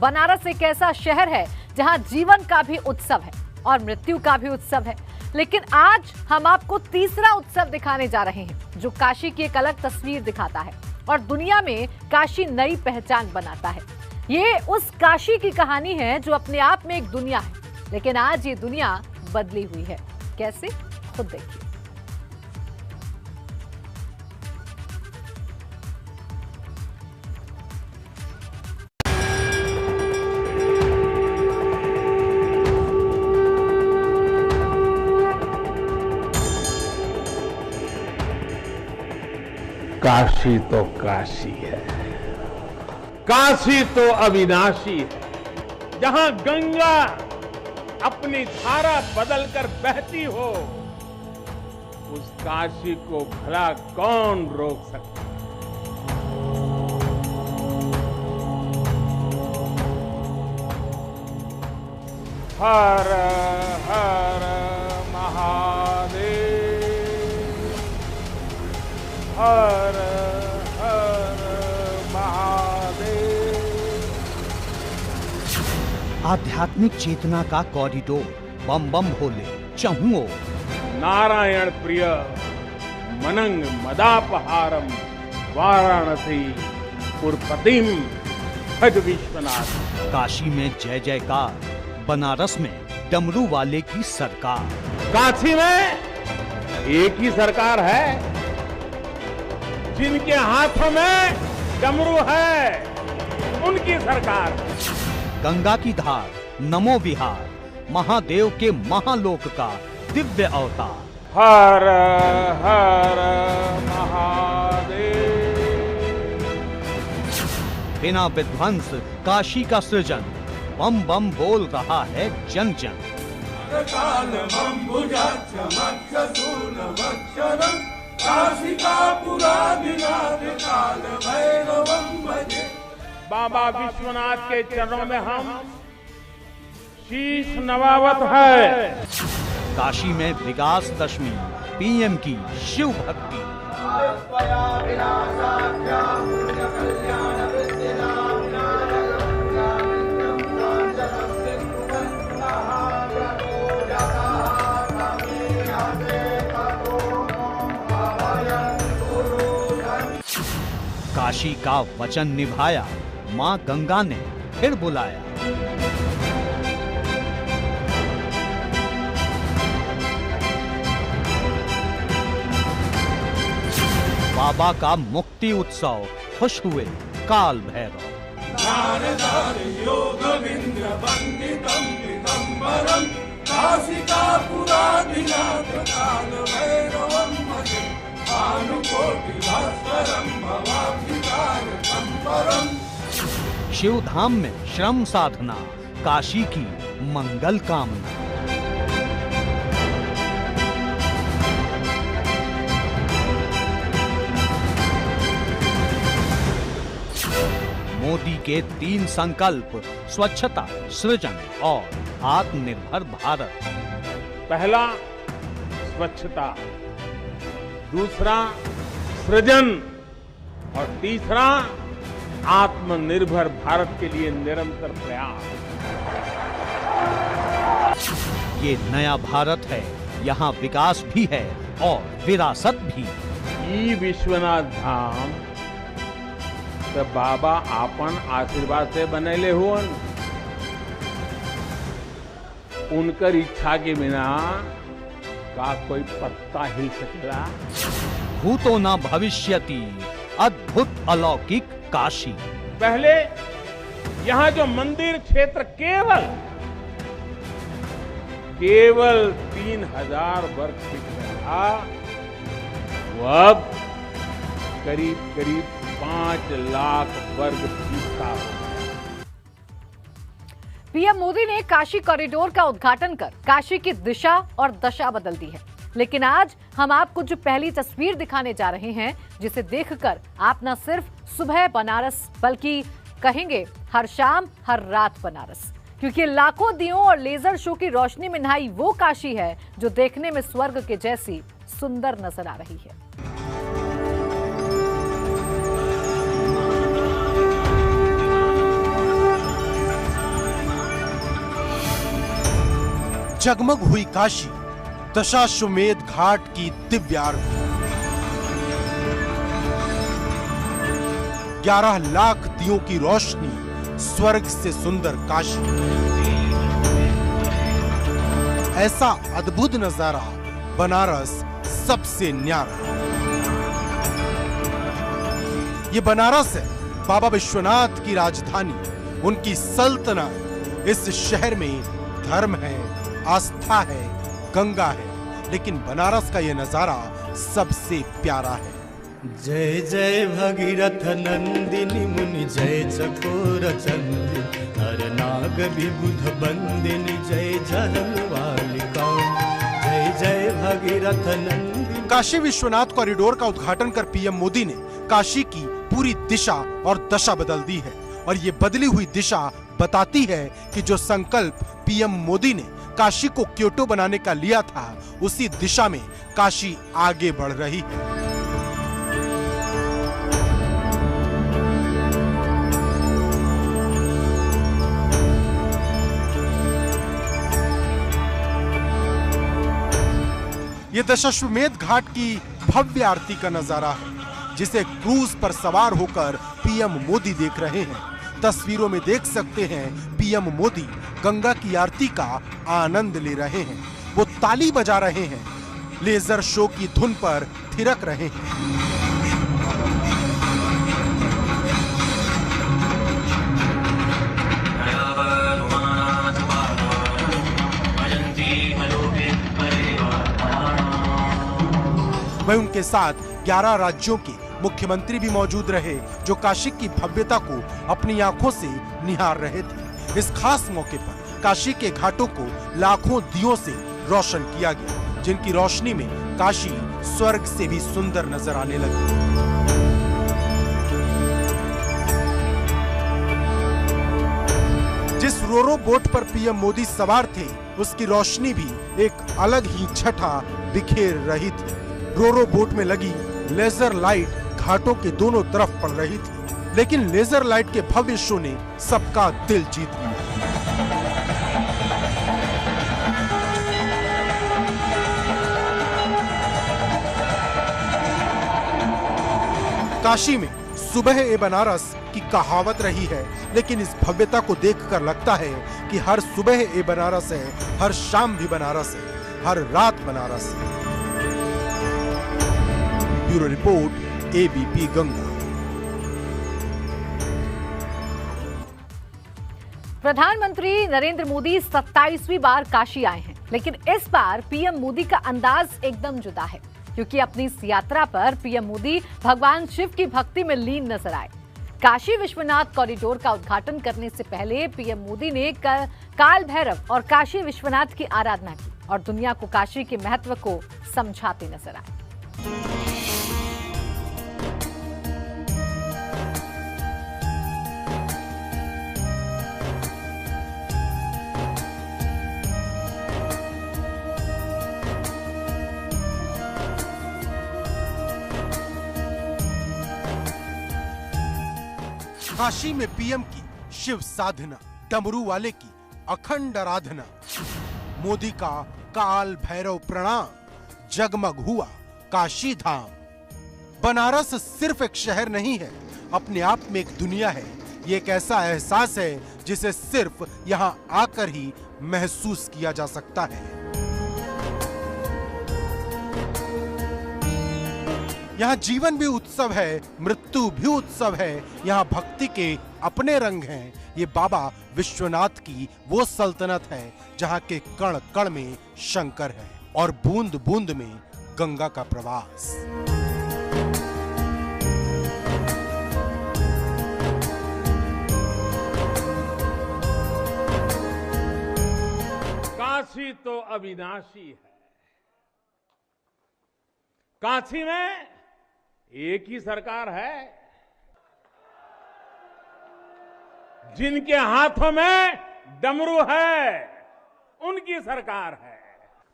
बनारस एक ऐसा शहर है जहां जीवन का भी उत्सव है और मृत्यु का भी उत्सव है। लेकिन आज हम आपको तीसरा उत्सव दिखाने जा रहे हैं जो काशी की एक अलग तस्वीर दिखाता है और दुनिया में काशी नई पहचान बनाता है। ये उस काशी की कहानी है जो अपने आप में एक दुनिया है, लेकिन आज ये दुनिया बदली हुई है। कैसे, खुद देखिए। काशी तो काशी है, काशी तो अविनाशी है। जहां गंगा अपनी धारा बदलकर बहती हो, उस काशी को भला कौन रोक सकता है। हर हर महादेव, हर हर महादेव। आध्यात्मिक चेतना का कॉरिडोर, बम बम भोले चहुओ। नारायण प्रिय मनंग मदापहारम वाराणसी पुरपतिम भज विश्वनाथ। काशी में जय जयकार, बनारस में डमरू वाले की सरकार। काशी में एक ही सरकार है जिनके हाथों में डमरू है, उनकी सरकार। गंगा की धार, नमो विहार, महादेव के महालोक का दिव्य अवतार। हर हर महादेव। बिना विध्वंस काशी का सृजन, बम बम बोल रहा है जन जन। बाबा विश्वनाथ के चरणों में हम शीश नवावत है। काशी में विकास दशमी, पीएम की शिव भक्ति। काशी का वचन निभाया, मां गंगा ने फिर बुलाया। बाबा का मुक्ति उत्सव, खुश हुए काल भैरव। शिव धाम में श्रम साधना, काशी की मंगल कामना। मोदी के 3 संकल्प, स्वच्छता, सृजन और आत्मनिर्भर भारत। पहला स्वच्छता, दूसरा सृजन और तीसरा आत्मनिर्भर भारत के लिए निरंतर प्रयास। ये नया भारत है, यहाँ विकास भी है और विरासत भी। ई विश्वनाथ धाम तो बाबा आपन आशीर्वाद से बनेले हुअन। उनकर इच्छा के बिना का कोई पत्ता हिल सकेला। भूतो न भविष्यति, अद्भुत अलौकिक काशी। पहले यहाँ जो मंदिर क्षेत्र केवल 3000 वर्ग फीट था, वो अब करीब करीब 5 लाख वर्ग फीट का। पीएम मोदी ने काशी कॉरिडोर का उद्घाटन कर काशी की दिशा और दशा बदल दी है। लेकिन आज हम आपको जो पहली तस्वीर दिखाने जा रहे हैं, जिसे देखकर आप न सिर्फ सुबह बनारस बल्कि कहेंगे हर शाम हर रात बनारस, क्योंकि लाखों दियों और लेजर शो की रोशनी में नहाई वो काशी है जो देखने में स्वर्ग के जैसी सुंदर नजर आ रही है। जगमग हुई काशी, दशाश्वमेध घाट की दिव्य आरती। 11 लाख दियों की रोशनी, स्वर्ग से सुंदर काशी। ऐसा अद्भुत नजारा बनारस सबसे न्यारा। ये बनारस है, बाबा विश्वनाथ की राजधानी, उनकी सल्तनत। इस शहर में धर्म है, आस्था है, गंगा है, लेकिन बनारस का ये नजारा सबसे प्यारा है। जय जय भगीरथ नंदिनी मुनि, जय चकोर चंदिनी, नर नाग विबुध बंदिनी, जय जहलवालिका। जय जय भगीरथ नंदिनी। काशी विश्वनाथ कॉरिडोर का उद्घाटन कर पीएम मोदी ने काशी की पूरी दिशा और दशा बदल दी है। और ये बदली हुई दिशा बताती है कि जो संकल्प पीएम मोदी ने काशी को क्योटो बनाने का लिया था, उसी दिशा में काशी आगे बढ़ रही है। ये दशाश्वमेध घाट की भव्य आरती का नजारा है, जिसे क्रूज पर सवार होकर पीएम मोदी देख रहे हैं। तस्वीरों में देख सकते हैं पीएम मोदी गंगा की आरती का आनंद ले रहे हैं। वो ताली बजा रहे हैं, लेजर शो की धुन पर थिरक रहे हैं। वहीं उनके साथ 11 राज्यों के मुख्यमंत्री भी मौजूद रहे, जो काशी की भव्यता को अपनी आंखों से निहार रहे थे। इस खास मौके पर काशी के घाटों को लाखों दियों से रोशन किया गया, जिनकी रोशनी में काशी स्वर्ग से भी सुंदर नजर आने लगी। जिस रोरो बोट पर पीएम मोदी सवार थे, उसकी रोशनी भी एक अलग ही छठा बिखेर रही थी। रोरो बोट में लगी लेजर लाइट घाटों के दोनों तरफ पड़ रही थी, लेकिन लेजर लाइट के भव्य शो ने सबका दिल जीत लिया। काशी में सुबह ए बनारस की कहावत रही है, लेकिन इस भव्यता को देखकर लगता है कि हर सुबह ए बनारस है, हर शाम भी बनारस है, हर रात बनारस है। Bureau report, ABP Ganga. प्रधानमंत्री नरेंद्र मोदी 27वीं बार काशी आए हैं, लेकिन इस बार पीएम मोदी का अंदाज एकदम जुदा है, क्योंकि अपनी इस यात्रा पर पीएम मोदी भगवान शिव की भक्ति में लीन नजर आए। काशी विश्वनाथ कॉरिडोर का उद्घाटन करने से पहले पीएम मोदी ने काल भैरव और काशी विश्वनाथ की आराधना की और दुनिया को काशी के महत्व को समझाते नजर आए। काशी में पीएम की शिव साधना, डमरू वाले की अखंड आराधना, मोदी का काल भैरव प्रणाम, जगमग हुआ काशी धाम। बनारस सिर्फ एक शहर नहीं है, अपने आप में एक दुनिया है। ये एक ऐसा एहसास है जिसे सिर्फ यहाँ आकर ही महसूस किया जा सकता है। यहाँ जीवन भी उत्सव है, मृत्यु भी उत्सव है। यहाँ भक्ति के अपने रंग हैं। ये बाबा विश्वनाथ की वो सल्तनत है जहाँ के कण कण में शंकर है और बूंद बूंद में गंगा का प्रवास। काशी तो अविनाशी है। काशी में एक ही सरकार है, जिनके हाथों में डमरू है, उनकी सरकार है।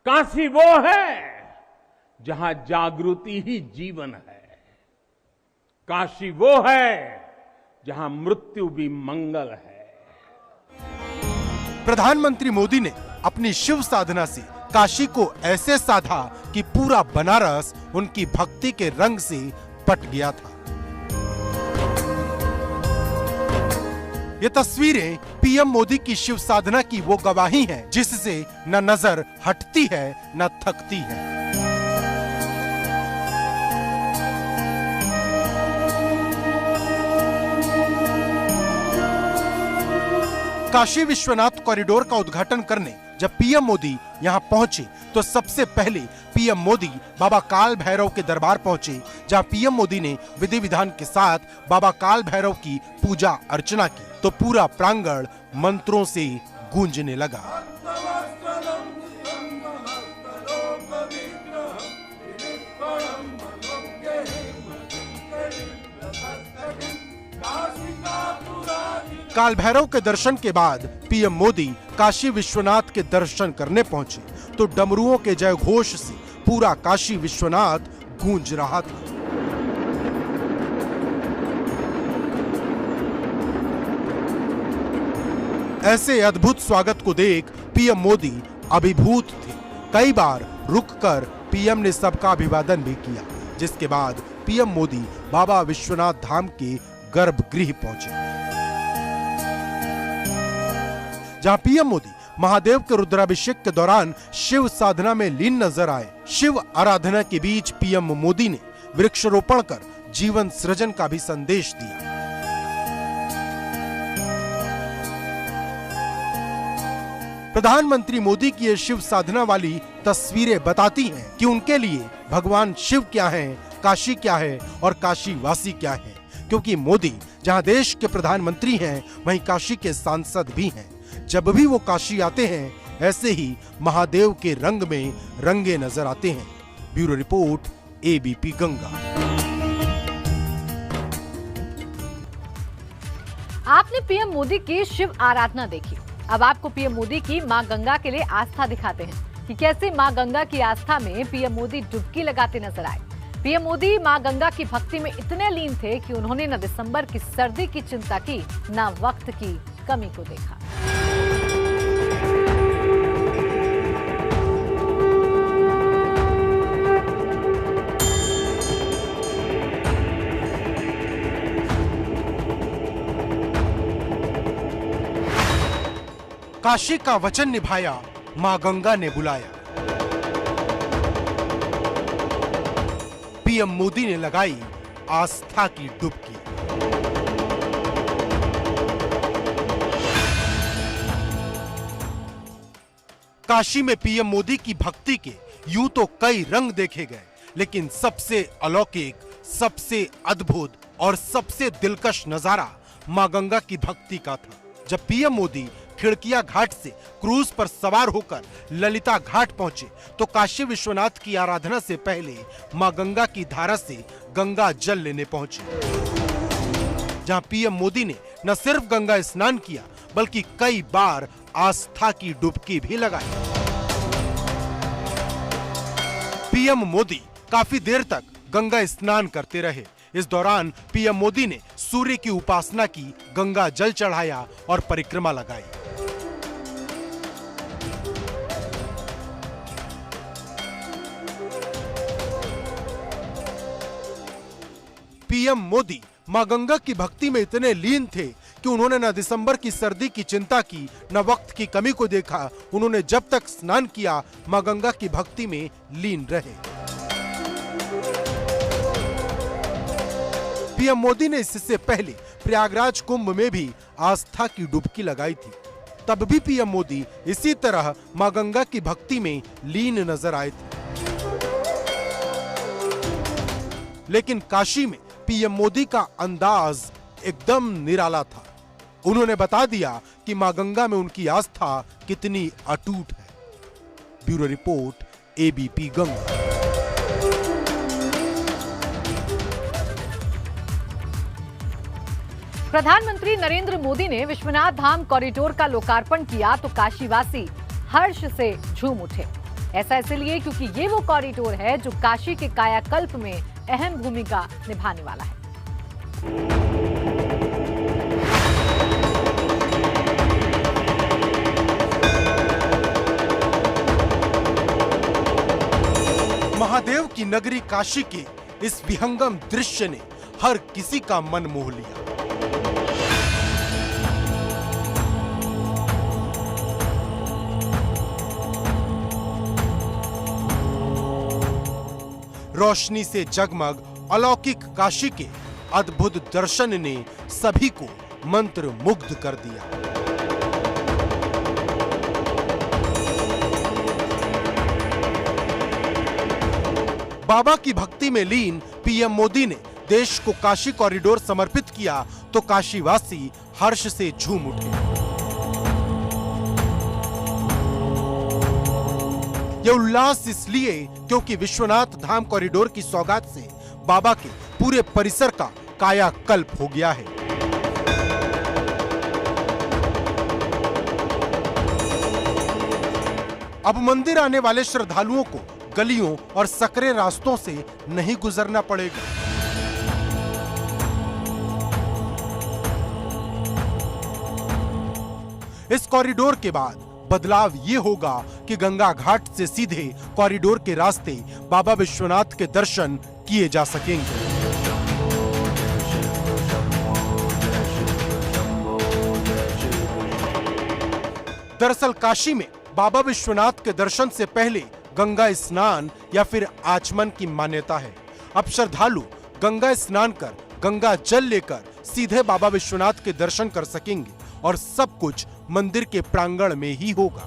काशी वो है जहां जागृति ही जीवन है। काशी वो है जहां मृत्यु भी मंगल है। प्रधानमंत्री मोदी ने अपनी शिव साधना से काशी को ऐसे साधा कि पूरा बनारस उनकी भक्ति के रंग से पट गया था। ये तस्वीरें पीएम मोदी की शिव साधना की वो गवाही हैं जिससे न नजर हटती है न थकती है। काशी विश्वनाथ कॉरिडोर का उद्घाटन करने जब पीएम मोदी यहां पहुंचे तो सबसे पहले पीएम मोदी बाबा काल भैरव के दरबार पहुंचे, जहां पीएम मोदी ने विधि विधान के साथ बाबा काल भैरव की पूजा अर्चना की तो पूरा प्रांगण मंत्रों से गूंजने लगा। काल भैरव के दर्शन के बाद पीएम मोदी काशी विश्वनाथ के दर्शन करने पहुंचे तो डमरुओं के जय घोष से पूरा काशी विश्वनाथ गूंज रहा था। ऐसे अद्भुत स्वागत को देख पीएम मोदी अभिभूत थे। कई बार रुककर पीएम ने सबका अभिवादन भी किया, जिसके बाद पीएम मोदी बाबा विश्वनाथ धाम के गर्भगृह पहुंचे, जहां पीएम मोदी महादेव के रुद्राभिषेक के दौरान शिव साधना में लीन नजर आए। शिव आराधना के बीच पीएम मोदी ने वृक्षारोपण कर जीवन सृजन का भी संदेश दिया। प्रधानमंत्री मोदी की ये शिव साधना वाली तस्वीरें बताती हैं कि उनके लिए भगवान शिव क्या हैं, काशी क्या है और काशी वासी क्या है, क्योंकि मोदी जहां देश के प्रधानमंत्री हैं वहीं काशी के सांसद भी हैं। जब भी वो काशी आते हैं ऐसे ही महादेव के रंग में रंगे नजर आते हैं। Bureau report, ABP Ganga. आपने पीएम मोदी की शिव आराधना देखी, अब आपको पीएम मोदी की मां गंगा के लिए आस्था दिखाते हैं कि कैसे मां गंगा की आस्था में पीएम मोदी डुबकी लगाते नजर आए। पीएम मोदी मां गंगा की भक्ति में इतने लीन थे कि उन्होंने न दिसंबर की सर्दी की चिंता की, न वक्त की कमी को देखा। काशी का वचन निभाया, मां गंगा ने बुलाया। पीएम मोदी ने लगाई आस्था की डुबकी। काशी में पीएम मोदी की भक्ति के यूं तो कई रंग देखे गए, लेकिन सबसे अलौकिक, सबसे अद्भुत और सबसे दिलकश नजारा मां गंगा की भक्ति का था। जब पीएम मोदी खिड़किया घाट से क्रूज पर सवार होकर ललिता घाट पहुंचे तो काशी विश्वनाथ की आराधना से पहले मां गंगा की धारा से गंगा जल लेने पहुंचे, जहां पीएम मोदी ने न सिर्फ गंगा स्नान किया बल्कि कई बार आस्था की डुबकी भी लगाई। पीएम मोदी काफी देर तक गंगा स्नान करते रहे। इस दौरान पीएम मोदी ने सूर्य की उपासना की, गंगा जल चढ़ाया और परिक्रमा लगाई। पीएम मोदी मां गंगा की भक्ति में इतने लीन थे कि उन्होंने न दिसंबर की सर्दी की चिंता की, न वक्त की कमी को देखा। उन्होंने जब तक स्नान किया मां गंगा की भक्ति में लीन रहे। पीएम मोदी ने इससे पहले प्रयागराज कुंभ में भी आस्था की डुबकी लगाई थी। तब भी पीएम मोदी इसी तरह मां गंगा की भक्ति में लीन नजर आए थे। लेकिन काशी में पीएम मोदी का अंदाज एकदम निराला था। उन्होंने बता दिया कि मां गंगा में उनकी आस्था कितनी अटूट है। Bureau report, ABP Ganga. प्रधानमंत्री नरेंद्र मोदी ने विश्वनाथ धाम कॉरिडोर का लोकार्पण किया तो काशीवासी हर्ष से झूम उठे। ऐसा इसलिए क्योंकि ये वो कॉरिडोर है जो काशी के कायाकल्प में अहम भूमिका निभाने वाला है। की नगरी काशी के इस विहंगम दृश्य ने हर किसी का मन मोह लिया। रोशनी से जगमग अलौकिक काशी के अद्भुत दर्शन ने सभी को मंत्र मुग्ध कर दिया। बाबा की भक्ति में लीन पीएम मोदी ने देश को काशी कॉरिडोर समर्पित किया तो काशीवासी हर्ष से झूम उठे। यह उल्लास इसलिए क्योंकि विश्वनाथ धाम कॉरिडोर की सौगात से बाबा के पूरे परिसर का कायाकल्प हो गया है। अब मंदिर आने वाले श्रद्धालुओं को गलियों और सकरे रास्तों से नहीं गुजरना पड़ेगा। इस कॉरिडोर के बाद बदलाव ये होगा कि गंगा घाट से सीधे कॉरिडोर के रास्ते बाबा विश्वनाथ के दर्शन किए जा सकेंगे। दरअसल काशी में बाबा विश्वनाथ के दर्शन से पहले गंगा स्नान या फिर आचमन की मान्यता है। अब श्रद्धालु गंगा स्नान कर गंगा जल लेकर सीधे बाबा विश्वनाथ के दर्शन कर सकेंगे और सब कुछ मंदिर के प्रांगण में ही होगा।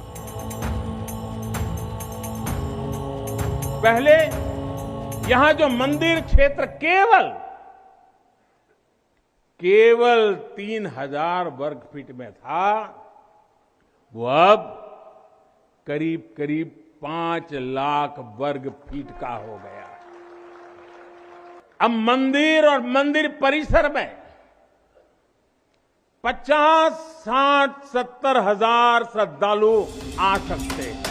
पहले यहां जो मंदिर क्षेत्र केवल 3000 वर्ग फीट में था, वो अब करीब 5 लाख वर्ग फीट का हो गया। अब मंदिर और मंदिर परिसर में 50, 60, 70 हजार श्रद्धालु आ सकते हैं।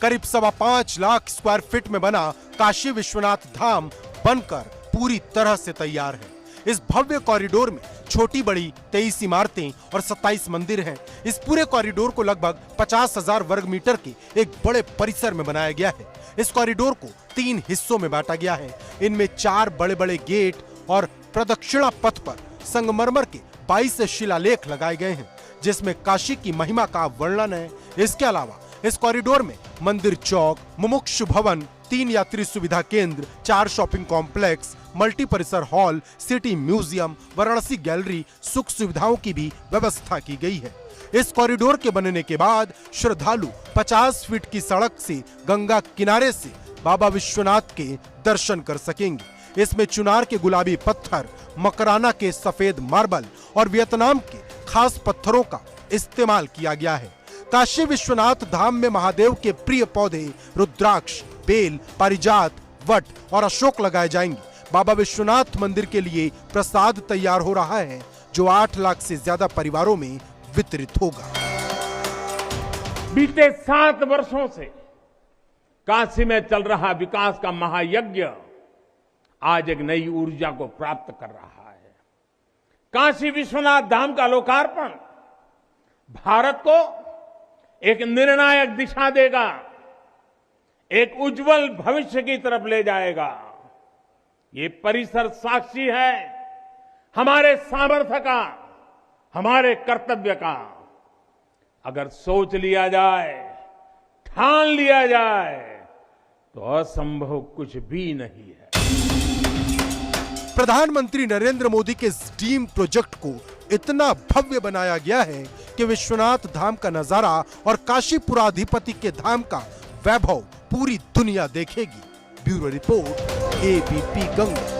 करीब 5.25 लाख स्क्वायर फीट में बना काशी विश्वनाथ धाम बनकर पूरी तरह से तैयार है। इस भव्य कॉरिडोर में छोटी बड़ी 23 इमारतें और 27 मंदिर हैं। इस पूरे कॉरिडोर को लगभग 50,000 वर्ग मीटर के एक बड़े परिसर में बनाया गया है। इस कॉरिडोर को 3 हिस्सों में बांटा गया है। इनमें 4 बड़े-बड़े गेट और प्रदक्षिणा पथ पर संगमरमर के 22 शिलालेख लगाए गए हैं, जिसमें काशी की महिमा का वर्णन है। इसके अलावा इस कॉरिडोर में मंदिर चौक, मुमुक्षु भवन, 3 यात्री सुविधा केंद्र, 4 शॉपिंग कॉम्प्लेक्स, मल्टी परिसर hall, city museum, Varanasi gallery, सुख सुविधाओं की भी व्यवस्था की गई है। इस कॉरिडोर के बनने के बाद श्रद्धालु 50 फीट की सड़क से गंगा किनारे से बाबा विश्वनाथ के दर्शन कर सकेंगे। इसमें चुनार के गुलाबी पत्थर, मकराना के सफेद मार्बल और वियतनाम के खास पत्थरों का इस्तेमाल किया गया है। काशी विश्वनाथ धाम में महादेव के प्रिय पौधे रुद्राक्ष, बेल, पारिजात, वट और अशोक लगाए जाएंगे। बाबा विश्वनाथ मंदिर के लिए प्रसाद तैयार हो रहा है, जो 8 लाख से ज्यादा परिवारों में वितरित होगा। बीते 7 वर्षों से काशी में चल रहा विकास का महायज्ञ आज एक नई ऊर्जा को प्राप्त कर रहा है। काशी विश्वनाथ धाम का लोकार्पण भारत को एक निर्णायक दिशा देगा, एक उज्जवल भविष्य की तरफ ले जाएगा। ये परिसर साक्षी है हमारे सामर्थ्य का, हमारे कर्तव्य का। अगर सोच लिया जाए, ठान लिया जाए, तो असंभव कुछ भी नहीं है। प्रधानमंत्री नरेंद्र मोदी के इस ड्रीम प्रोजेक्ट को इतना भव्य बनाया गया है कि विश्वनाथ धाम का नजारा और काशीपुराधिपति के धाम का वैभव पूरी दुनिया देखेगी। Bureau report, ABP Ganga.